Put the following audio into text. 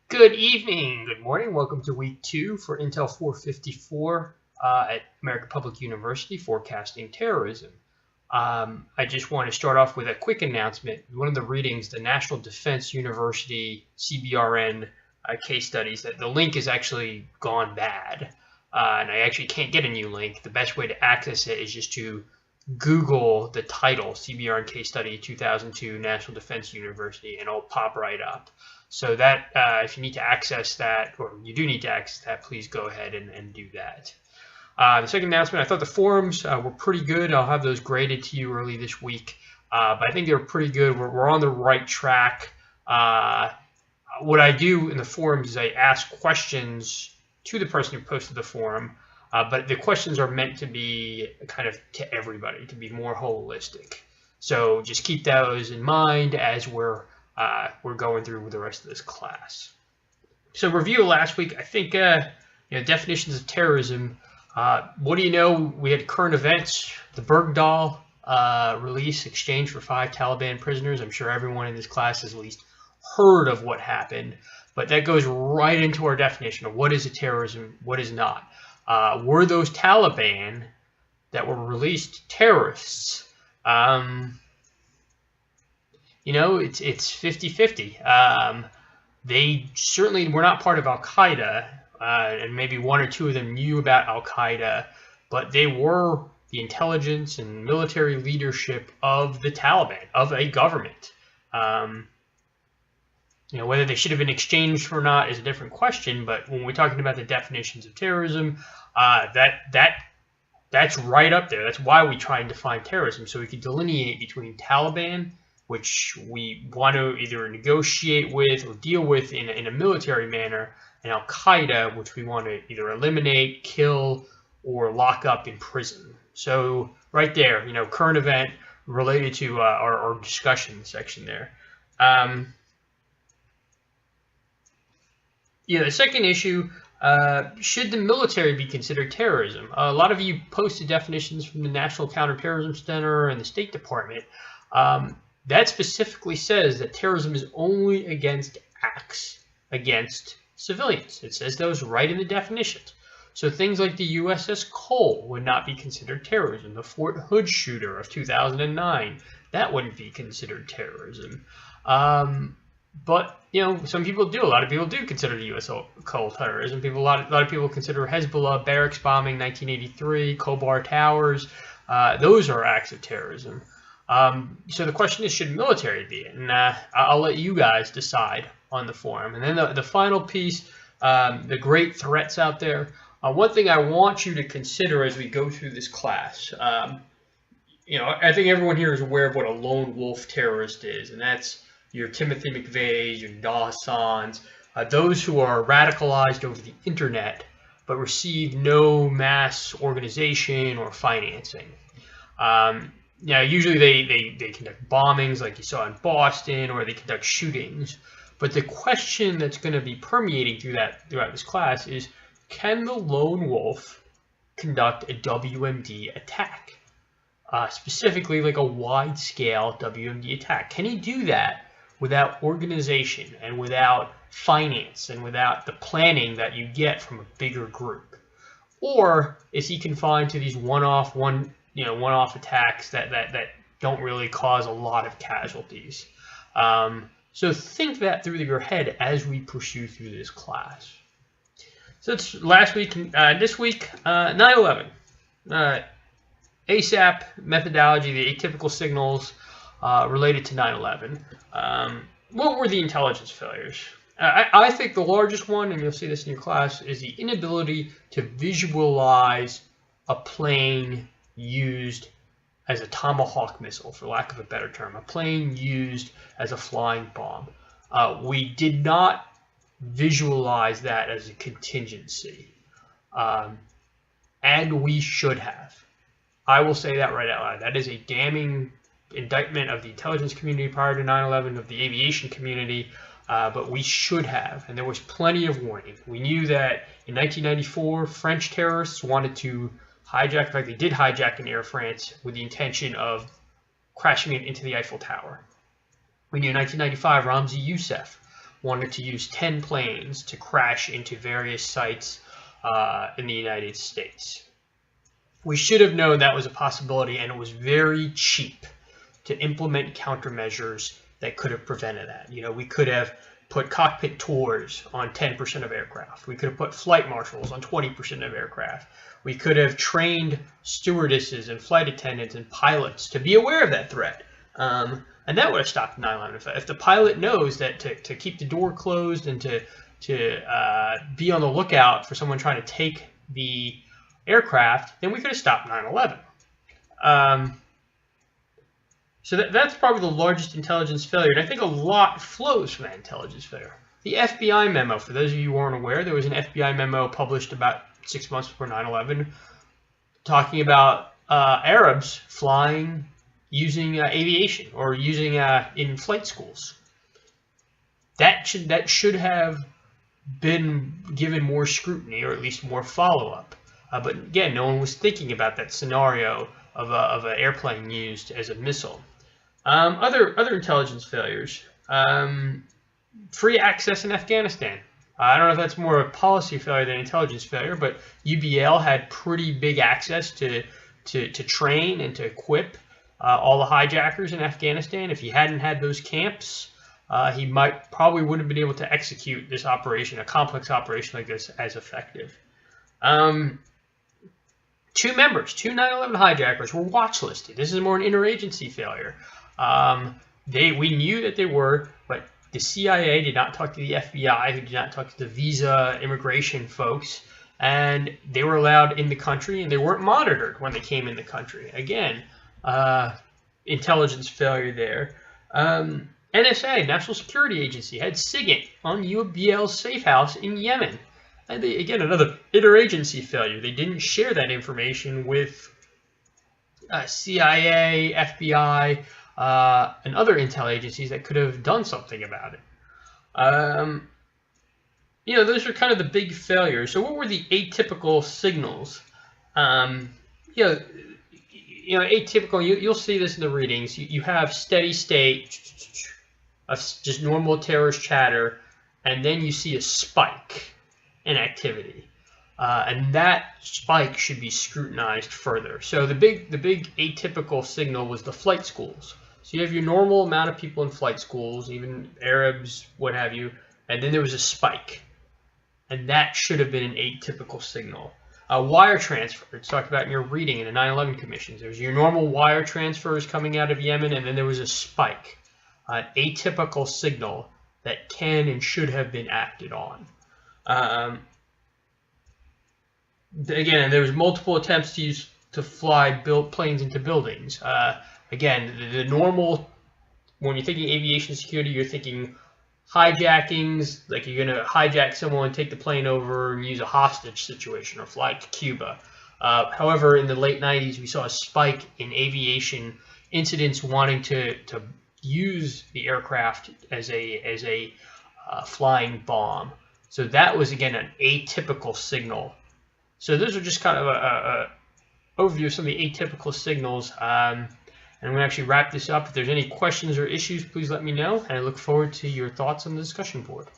Good evening, good morning. Welcome to week 2 for Intel 454 at American Public University, Forecasting Terrorism. I just want to start off with a quick announcement. One of the readings, the National Defense University CBRN case studies, that the link is actually gone bad, and I actually can't get a new link. The best way to access it is just to Google the title, CBRN Case Study 2002 National Defense University, and it'll pop right up. So that if you need to access that, or you do need to access that, please go ahead and do that. The second announcement, I thought the forums were pretty good. I'll have those graded to you early this week, but I think they're pretty good. We're on the right track. What I do in the forums is I ask questions to the person who posted the forum, but the questions are meant to be kind of to everybody, to be more holistic. So just keep those in mind as we're going through with the rest of this class. So review last week, I think definitions of terrorism. What do you know? We had current events, the Bergdahl release, exchange for 5 Taliban prisoners. I'm sure everyone in this class has at least heard of what happened, but that goes right into our definition of what is a terrorism, what is not. Were those Taliban that were released terrorists? It's 50-50. They certainly were not part of Al-Qaeda, and maybe one or two of them knew about Al-Qaeda, but they were the intelligence and military leadership of the Taliban, of a government. Whether they should have been exchanged or not is a different question, but when we're talking about the definitions of terrorism, that's right up there. That's why we try and define terrorism, so we can delineate between Taliban, which we want to either negotiate with or deal with in a military manner, and Al-Qaeda, which we want to either eliminate, kill, or lock up in prison. So right there, current event related to our discussion section there. The second issue, should the military be considered terrorism? A lot of you posted definitions from the National Counterterrorism Center and the State Department. That specifically says that terrorism is only against acts against civilians. It says those right in the definitions. So things like the USS Cole would not be considered terrorism. The Fort Hood shooter of 2009, that wouldn't be considered terrorism. But some people do. A lot of people do consider the USS Cole terrorism. A lot of people consider Hezbollah barracks bombing 1983, Khobar Towers. Those are acts of terrorism. So the question is, should military be it? And I'll let you guys decide on the forum. And then the final piece, the great threats out there. One thing I want you to consider as we go through this class, I think everyone here is aware of what a lone wolf terrorist is, and that's your Timothy McVeighs, your Dawsons, those who are radicalized over the internet but receive no mass organization or financing. Usually they conduct bombings like you saw in Boston, or they conduct shootings. But the question that's going to be permeating throughout this class is, can the lone wolf conduct a WMD attack? Specifically, like a wide-scale WMD attack. Can he do that without organization and without finance and without the planning that you get from a bigger group? Or is he confined to these one-off attacks that don't really cause a lot of casualties? So think that through your head as we pursue through this class. So it's last week. This week, 9/11. ASAP methodology, the atypical signals related to 9/11. What were the intelligence failures? I think the largest one, and you'll see this in your class, is the inability to visualize a plane used as a Tomahawk missile, for lack of a better term, a plane used as a flying bomb. We did not visualize that as a contingency, and we should have. I will say that right out loud. That is a damning indictment of the intelligence community prior to 9/11, of the aviation community, but we should have, and there was plenty of warning. We knew that in 1994, French terrorists wanted to hijack, in fact, they did hijack an Air France with the intention of crashing it into the Eiffel Tower. We knew in 1995, Ramzi Youssef wanted to use 10 planes to crash into various sites in the United States. We should have known that was a possibility, and it was very cheap to implement countermeasures that could have prevented that. You know, we could have put cockpit tours on 10% of aircraft. We could have put flight marshals on 20% of aircraft. We could have trained stewardesses and flight attendants and pilots to be aware of that threat. And that would have stopped 9/11. If the pilot knows that to keep the door closed and to be on the lookout for someone trying to take the aircraft, then we could have stopped 9/11. So that's probably the largest intelligence failure, and I think a lot flows from that intelligence failure. The FBI memo, for those of you who aren't aware, there was an FBI memo published about 6 months before 9/11 talking about Arabs flying using aviation or using in flight schools. That should have been given more scrutiny, or at least more follow-up. But again, no one was thinking about that scenario of an airplane used as a missile. Other intelligence failures. Free access in Afghanistan. I don't know if that's more a policy failure than intelligence failure, but UBL had pretty big access to train and to equip all the hijackers in Afghanistan. If he hadn't had those camps, he probably wouldn't have been able to execute this operation, a complex operation like this, as effective. Two 9/11 hijackers were watch listed. This is more an interagency failure. We knew that they were, but the CIA did not talk to the FBI, who did not talk to the visa immigration folks, and they were allowed in the country, and they weren't monitored when they came in the country. Again, intelligence failure there. NSA, National Security Agency, had SIGINT on UBL's safe house in Yemen. And again, another interagency failure. They didn't share that information with CIA, FBI, and other intel agencies that could have done something about it. You know, those are kind of the big failures. So what were the atypical signals? Atypical, you'll see this in the readings. You have steady state of just normal terrorist chatter, and then you see a spike in activity. And that spike should be scrutinized further. So the big atypical signal was the flight schools. So you have your normal amount of people in flight schools, even Arabs, what have you, and then there was a spike. And that should have been an atypical signal. Wire transfer, it's talked about in your reading in the 9/11 commissions. There was your normal wire transfers coming out of Yemen, and then there was a spike, an atypical signal that can and should have been acted on. Again, there was multiple attempts to fly planes into buildings. Again, the normal, when you're thinking aviation security, you're thinking hijackings, like you're going to hijack someone, take the plane over, and use a hostage situation, or fly to Cuba. However, in the late 90s, we saw a spike in aviation incidents wanting to use the aircraft as a flying bomb. So that was, again, an atypical signal. So those are just kind of a overview of some of the atypical signals. And I'm going to actually wrap this up. If there's any questions or issues, please let me know. And I look forward to your thoughts on the discussion board.